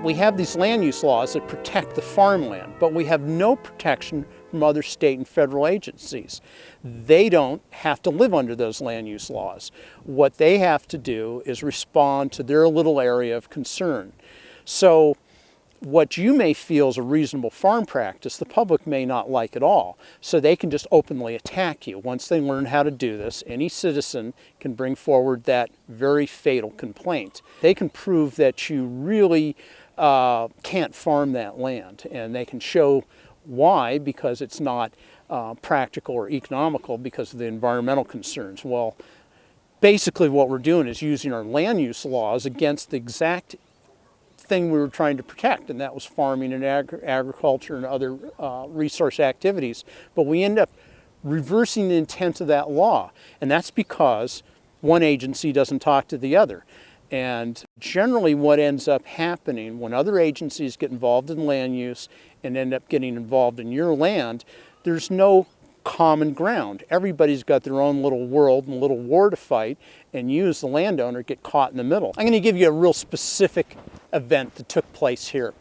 We have these land use laws that protect the farmland, but we have no protection from other state and federal agencies. They don't have to live under those land use laws. What they have to do is respond to their little area of concern. So what you may feel is a reasonable farm practice, the public may not like at all. So they can just openly attack you. Once they learn how to do this, any citizen can bring forward that very fatal complaint. They can prove that you really can't farm that land, and they can show why, because it's not practical or economical because of the environmental concerns. Well, basically what we're doing is using our land use laws against the exact thing we were trying to protect, and that was farming and agriculture and other resource activities. But we end up reversing the intent of that law, and that's because one agency doesn't talk to the other. And generally what ends up happening when other agencies get involved in land use and end up getting involved in your land, there's no common ground. Everybody's got their own little world and little war to fight, and you as the landowner get caught in the middle. I'm going to give you a real specific event that took place here.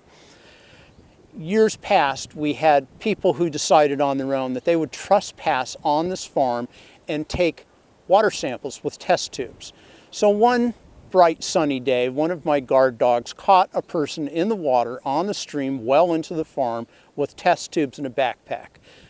Years past, we had people who decided on their own that they would trespass on this farm and take water samples with test tubes. So one bright sunny day, one of my guard dogs caught a person in the water on the stream well into the farm with test tubes in a backpack.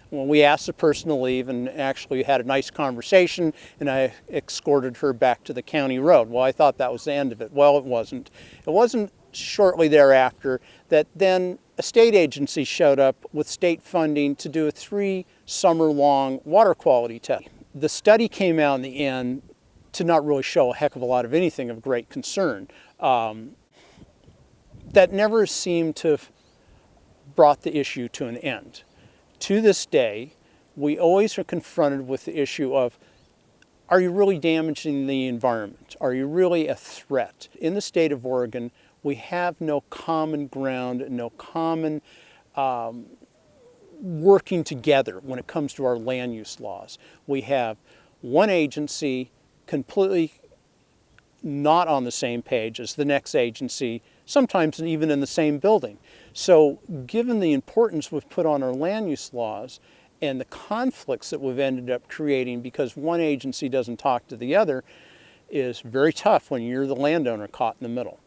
Well, we asked the person to leave and actually had a nice conversation, and I escorted her back to the county road. Well, I thought that was the end of it. Well, it wasn't. It wasn't shortly thereafter that then a state agency showed up with state funding to do a 3-summer-long water quality test. The study came out in the end to not really show a heck of a lot of anything of great concern. That never seemed to have brought the issue to an end. To this day, we always are confronted with the issue of, are you really damaging the environment? Are you really a threat? In the state of Oregon, we have no common ground, no common working together when it comes to our land use laws. We have one agency completely not on the same page as the next agency, sometimes even in the same building. So given the importance we've put on our land use laws and the conflicts that we've ended up creating because one agency doesn't talk to the other, is very tough when you're the landowner caught in the middle.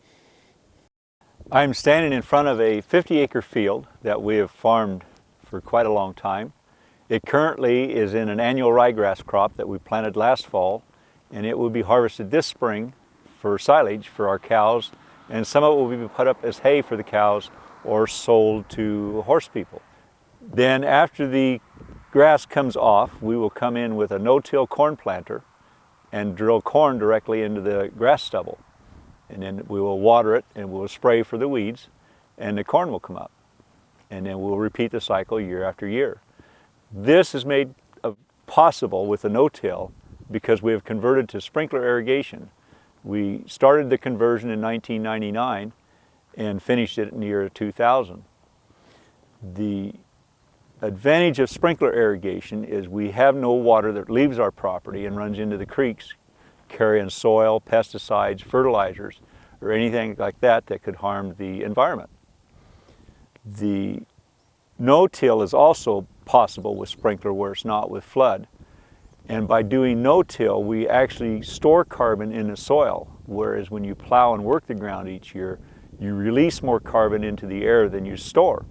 I'm standing in front of a 50-acre field that we have farmed for quite a long time. It currently is in an annual ryegrass crop that we planted last fall, and it will be harvested this spring for silage for our cows, and some of it will be put up as hay for the cows or sold to horse people. Then after the grass comes off, we will come in with a no-till corn planter and drill corn directly into the grass stubble. And then we will water it and we'll spray for the weeds, and the corn will come up. And then we'll repeat the cycle year after year. This is made possible with the no-till because we have converted to sprinkler irrigation. We started the conversion in 1999 and finished it in the year 2000. The advantage of sprinkler irrigation is we have no water that leaves our property and runs into the creeks, carrying soil, pesticides, fertilizers, or anything like that that could harm the environment. The no-till is also possible with sprinkler where it's not with flood. And by doing no-till, we actually store carbon in the soil, whereas when you plow and work the ground each year, you release more carbon into the air than you store.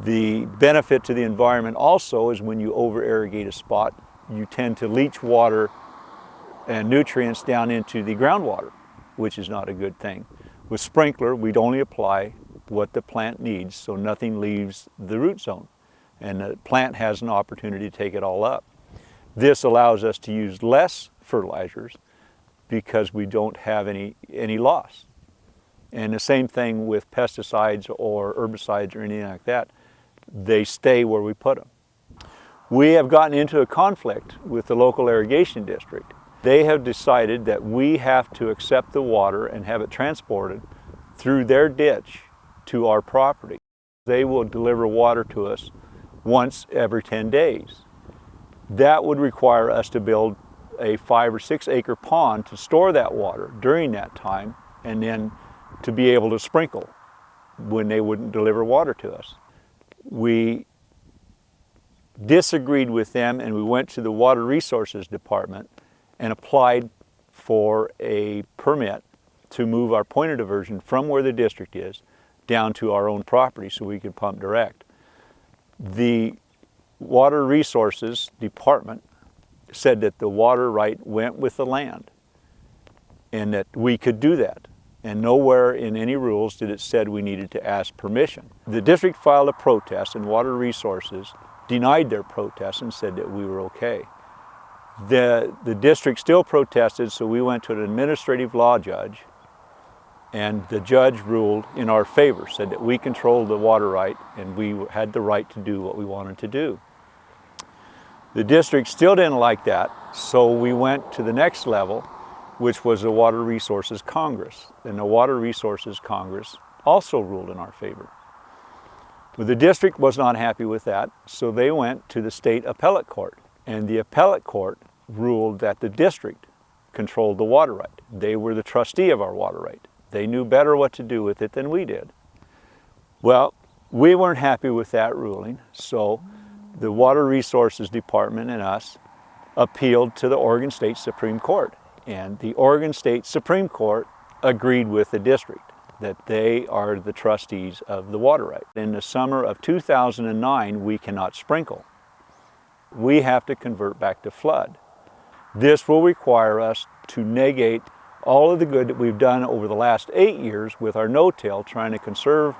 The benefit to the environment also is when you over-irrigate a spot, you tend to leach water and nutrients down into the groundwater, which is not a good thing. With sprinkler, we'd only apply what the plant needs, so nothing leaves the root zone, and the plant has an opportunity to take it all up. This allows us to use less fertilizers because we don't have any loss. And the same thing with pesticides or herbicides or anything like that. They stay where we put them. We have gotten into a conflict with the local irrigation district. They have decided that we have to accept the water and have it transported through their ditch to our property. They will deliver water to us once every 10 days. That would require us to build a 5 or 6 acre pond to store that water during that time and then to be able to sprinkle. when they wouldn't deliver water to us. We disagreed with them, and we went to the Water Resources Department and applied for a permit to move our point of diversion from where the district is down to our own property so we could pump direct. The Water Resources Department said that the water right went with the land and that we could do that. And nowhere in any rules did it said we needed to ask permission. The district filed a protest, and Water Resources denied their protest and said that we were okay. The district still protested, so we went to an administrative law judge, and the judge ruled in our favor, said that we controlled the water right and we had the right to do what we wanted to do. The district still didn't like that, so we went to the next level, which was the Water Resources Congress. And the Water Resources Congress also ruled in our favor. But the district was not happy with that, so they went to the state appellate court. And the appellate court ruled that the district controlled the water right. They were the trustee of our water right. They knew better what to do with it than we did. Well, we weren't happy with that ruling, so the Water Resources Department and us appealed to the Oregon State Supreme Court. And the Oregon State Supreme Court agreed with the district that they are the trustees of the water right. In the summer of 2009, we cannot sprinkle. We have to convert back to flood. This will require us to negate all of the good that we've done over the last 8 years with our no-till, trying to conserve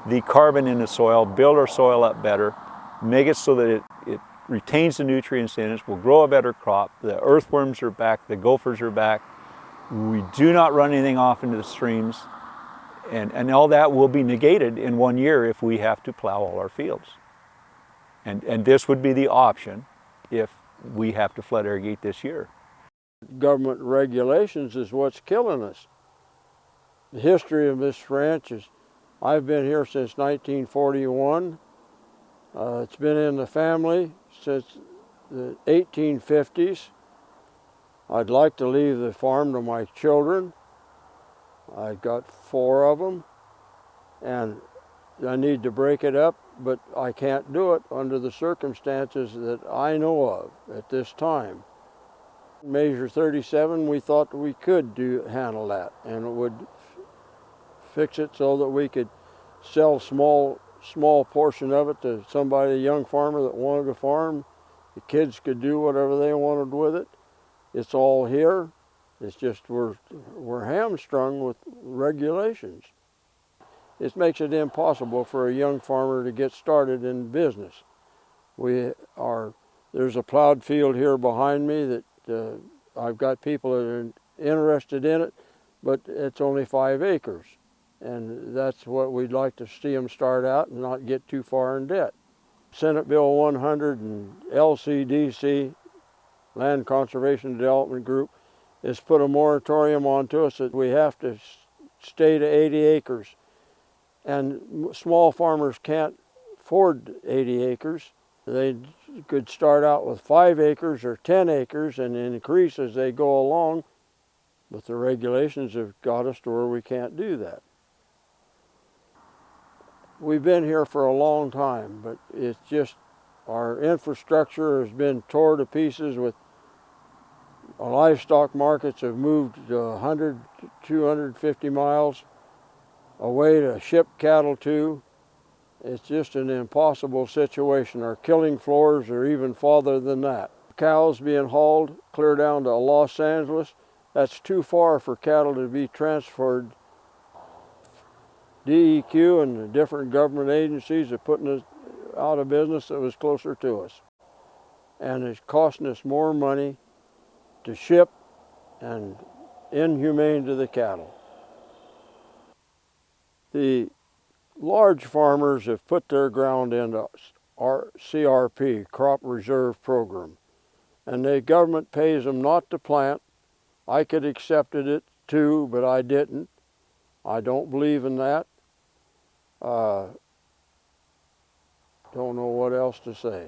the carbon in the soil, build our soil up better, make it so that it retains the nutrients in it, will grow a better crop. The earthworms are back, the gophers are back. We do not run anything off into the streams, and all that will be negated in 1 year if we have to plow all our fields. And this would be the option if we have to flood irrigate this year. Government regulations is what's killing us. The history of this ranch is, I've been here since 1941. It's been in the family since the 1850s. I'd like to leave the farm to my children. I've got 4 of them, and I need to break it up, but I can't do it under the circumstances that I know of at this time. Measure 37, we thought we could handle that, and it would fix it so that we could sell small portion of it to somebody, a young farmer that wanted to farm. The kids could do whatever they wanted with it. It's all here. It's just we're hamstrung with regulations. It makes it impossible for a young farmer to get started in business. There's a plowed field here behind me that I've got people that are interested in it, but it's only 5 acres. And that's what we'd like to see them start out and not get too far in debt. Senate Bill 100 and LCDC, Land Conservation Development Group, has put a moratorium onto us that we have to stay to 80 acres. And small farmers can't afford 80 acres. They could start out with 5 acres or 10 acres and increase as they go along, but the regulations have got us to where we can't do that. We've been here for a long time, but it's just our infrastructure has been torn to pieces. With our livestock markets have moved 100 to 250 miles away to ship cattle to. It's just an impossible situation. Our killing floors are even farther than that. Cows being hauled clear down to Los Angeles, that's too far for cattle to be transferred. DEQ and the different government agencies are putting us out of business that was closer to us. And it's costing us more money to ship and inhumane to the cattle. The large farmers have put their ground into our CRP, Crop Reserve Program, and the government pays them not to plant. I could have accepted it too, but I didn't. I don't believe in that. Don't know what else to say.